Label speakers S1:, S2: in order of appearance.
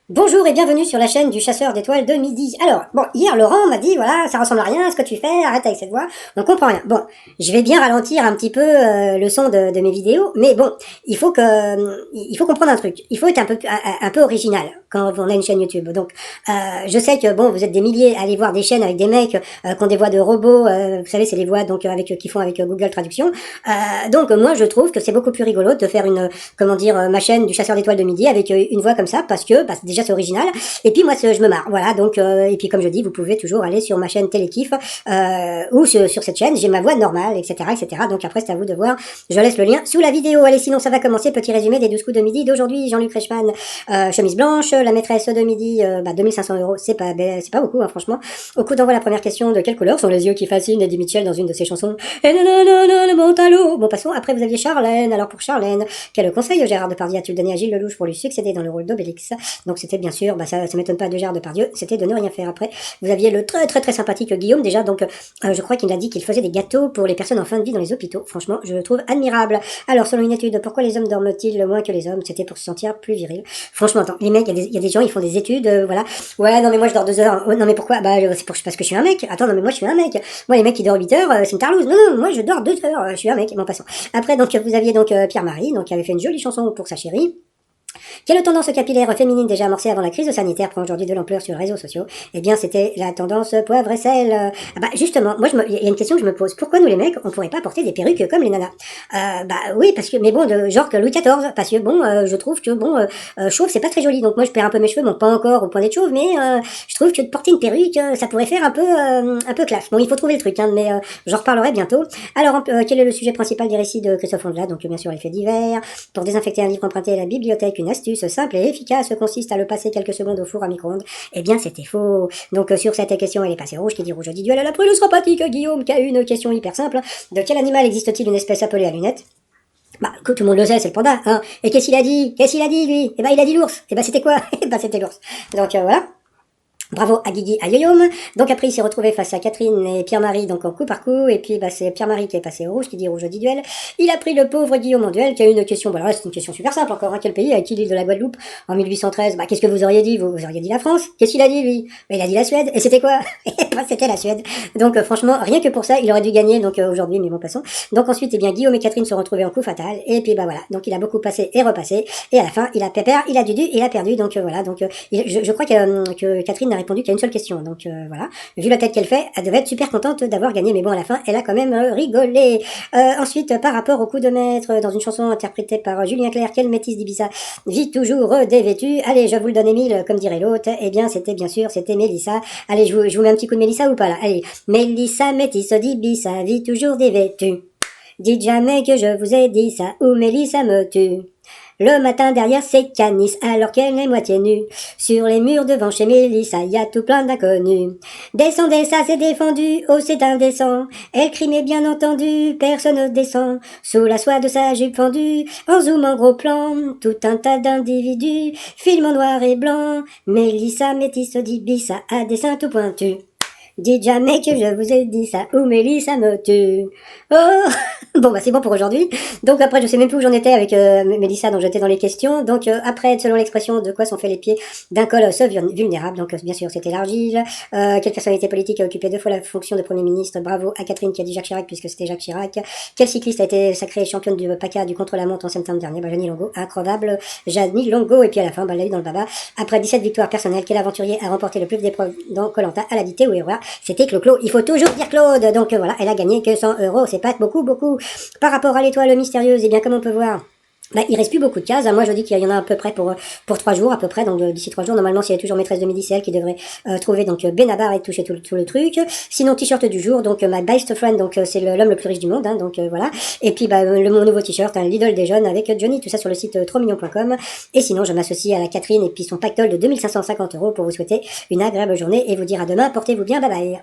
S1: Bonjour et bienvenue sur la chaîne du chasseur d'étoiles de midi. Alors, bon, hier Laurent m'a dit, voilà, ça ressemble à rien, ce que tu fais, arrête avec cette voix, on comprend rien. Bon, je vais bien ralentir un petit peu le son de mes vidéos, mais bon, il faut comprendre un truc. Il faut être un peu original quand on a une chaîne YouTube. Donc, je sais que bon, vous êtes des milliers à aller voir des chaînes avec des mecs qui ont des voix de robots, vous savez, c'est les voix donc qui font avec Google Traduction. Donc moi, je trouve que c'est beaucoup plus rigolo de faire comment dire, ma chaîne du chasseur d'étoiles de midi avec une voix comme ça, parce que déjà c'est original, et puis moi je me marre, voilà, donc et puis comme je dis, vous pouvez toujours aller sur ma chaîne Télékiff, ou sur cette chaîne, j'ai ma voix normale, etc., donc après c'est à vous de voir, je laisse le lien sous la vidéo. Allez, sinon ça va commencer, petit résumé des 12 coups de midi d'aujourd'hui. Jean-Luc Reichmann, chemise blanche, la maîtresse de midi, 2500 €, c'est pas beaucoup, hein, franchement. Au coup d'envoi, la première question: de quelle couleur sont les yeux qui fascinent Eddie Mitchell dans une de ses chansons? Et le Montalo. Bon, passons. Après, vous aviez Charlène. Alors pour Charlène, quel conseil Gérard Depardieu a-t-il donné à Gilles Lelouch pour lui succéder dans le rôle d'Obélix? Donc c'était bien sûr, ça m'étonne pas de Gérard Depardieu, c'était de ne rien faire. Après, vous aviez le très sympathique Guillaume, déjà, donc je crois qu'il a dit qu'il faisait des gâteaux pour les personnes en fin de vie dans les hôpitaux. Franchement, je le trouve admirable. Alors, selon une étude, pourquoi les hommes dorment-ils moins que les hommes? C'était pour se sentir plus viril. Franchement, attends, les mecs, il y a des gens, ils font des études, voilà. Ouais, non mais moi je dors 2 heures. Ouais, non mais pourquoi? Parce que je suis un mec. Attends, non mais moi je suis un mec. Moi les mecs qui dorment 8 heures, c'est une tarlouse. Non, non, moi je dors 2 heures, je suis un mec. Bon, passons. Après, donc vous aviez donc Pierre-Marie, donc qui avait fait une jolie chanson pour sa chérie. Quelle tendance capillaire féminine déjà amorcée avant la crise sanitaire prend aujourd'hui de l'ampleur sur les réseaux sociaux? Eh bien, c'était la tendance poivre et sel. Justement, moi, il y a une question que je me pose. Pourquoi nous, les mecs, on pourrait pas porter des perruques comme les nanas? Oui, parce que, mais bon, de genre que Louis XIV, parce que bon, je trouve que bon, chauve, c'est pas très joli. Donc moi, je perds un peu mes cheveux, bon, pas encore au point d'être chauve, mais je trouve que de porter une perruque, ça pourrait faire un peu classe. Bon, il faut trouver le truc, hein, mais j'en reparlerai bientôt. Alors, quel est le sujet principal des récits de Christophe Ondelat? Donc, bien sûr, les faits divers. Pour désinfecter un livre emprunté à la bibliothèque, une astuce simple et efficace consiste à le passer quelques secondes au four à micro-ondes. Eh bien, c'était faux. Donc, sur cette question, elle est passée rouge. Qui dit rouge dit duel à la prudence sympathique. Guillaume, qui a une question hyper simple. De quel animal existe-t-il une espèce appelée à lunettes? Que tout le monde le sait, c'est le panda, hein. Et qu'est-ce qu'il a dit? Lui? Eh il a dit l'ours. Eh c'était quoi? C'était l'ours. Donc, voilà. Bravo à Guigui, à Yoyom. Donc après, il s'est retrouvé face à Catherine et Pierre-Marie, donc en coup par coup. Et puis, c'est Pierre-Marie qui est passé au rouge, qui dit rouge dit duel. Il a pris le pauvre Guillaume en duel, qui a eu une question. Bon, alors là, c'est une question super simple encore. Quel pays a acquis l'île de la Guadeloupe en 1813? Qu'est-ce que vous auriez dit? Vous auriez dit la France. Qu'est-ce qu'il a dit, lui? Il a dit la Suède. Et c'était quoi? C'était la Suède. Donc, franchement, rien que pour ça, il aurait dû gagner, donc aujourd'hui, mais bon, passons. Donc ensuite, eh bien, Guillaume et Catherine se retrouvaient en coup fatal. Et puis, voilà. Donc, il a beaucoup passé et repassé. Et à la fin, il a pépère, il a dudu, il a perdu. Donc, voilà. Donc, je crois que Catherine n'a répondu qu'à une seule question. Donc voilà, vu la tête qu'elle fait, elle devait être super contente d'avoir gagné, mais bon, à la fin, elle a quand même rigolé. Ensuite, par rapport au coup de maître, dans une chanson interprétée par Julien Clerc, quelle métisse d'Ibiza vit toujours dévêtue? Allez, je vous le donne Émile, comme dirait l'autre. Eh bien, c'était bien sûr, c'était Mélissa. Allez, je vous mets un petit coup de Mélissa ou pas là? Allez, Mélissa, métisse d'Ibiza vit toujours dévêtue. Dites jamais que je vous ai dit ça, ou Mélissa me tue. Le matin derrière ses canisses, alors qu'elle est moitié nue. Sur les murs devant chez Mélissa, y a tout plein d'inconnus. Descendez, ça c'est défendu, oh c'est indécent. Elle crie mais bien entendu, personne ne descend. Sous la soie de sa jupe fendue, en zoom en gros plan, tout un tas d'individus, film en noir et blanc. Mélissa métisse d'Ibissa à dessin tout pointu. Dites jamais que je vous ai dit ça, ou Mélissa me tue. Oh bon, c'est bon pour aujourd'hui. Donc après, je sais même plus où j'en étais avec Mélissa, donc j'étais dans les questions. Donc après, selon l'expression, de quoi sont faits les pieds d'un colosse vulnérable? Donc bien sûr, c'était l'argile. Quelle personnalité politique a occupé 2 fois la fonction de Premier ministre? Bravo à Catherine qui a dit Jacques Chirac, puisque c'était Jacques Chirac. Quel cycliste a été sacré championne du PACA du contre-la-montre en septembre dernier? Jeannie Longo, incroyable Jeannie Longo. Et puis à la fin, elle l'a eu dans le baba. Après 17 victoires personnelles, quel aventurier a remporté le plus d'épreuves dans Koh Lanta? À la dictée ou erreur? C'était Clo-Clo. Il faut toujours dire Claude. Donc voilà, elle a gagné que 100 €. C'est pas beaucoup. Par rapport à l'étoile mystérieuse, eh bien comme on peut voir, il reste plus beaucoup de cases. Moi, je dis qu'il y en a à peu près pour 3 jours, à peu près. Donc, d'ici 3 jours, normalement, s'il y a toujours maîtresse de midi, c'est elle qui devrait trouver donc Benabar et toucher tout le truc. Sinon, t-shirt du jour, donc my best friend, donc c'est l'homme le plus riche du monde, hein, donc voilà. Et puis, mon nouveau t-shirt, l'idole des jeunes avec Johnny, tout ça sur le site trotsmignon.com. Et sinon, je m'associe à la Catherine et puis son pactole de 2550 € pour vous souhaiter une agréable journée et vous dire à demain. Portez-vous bien, bye bye.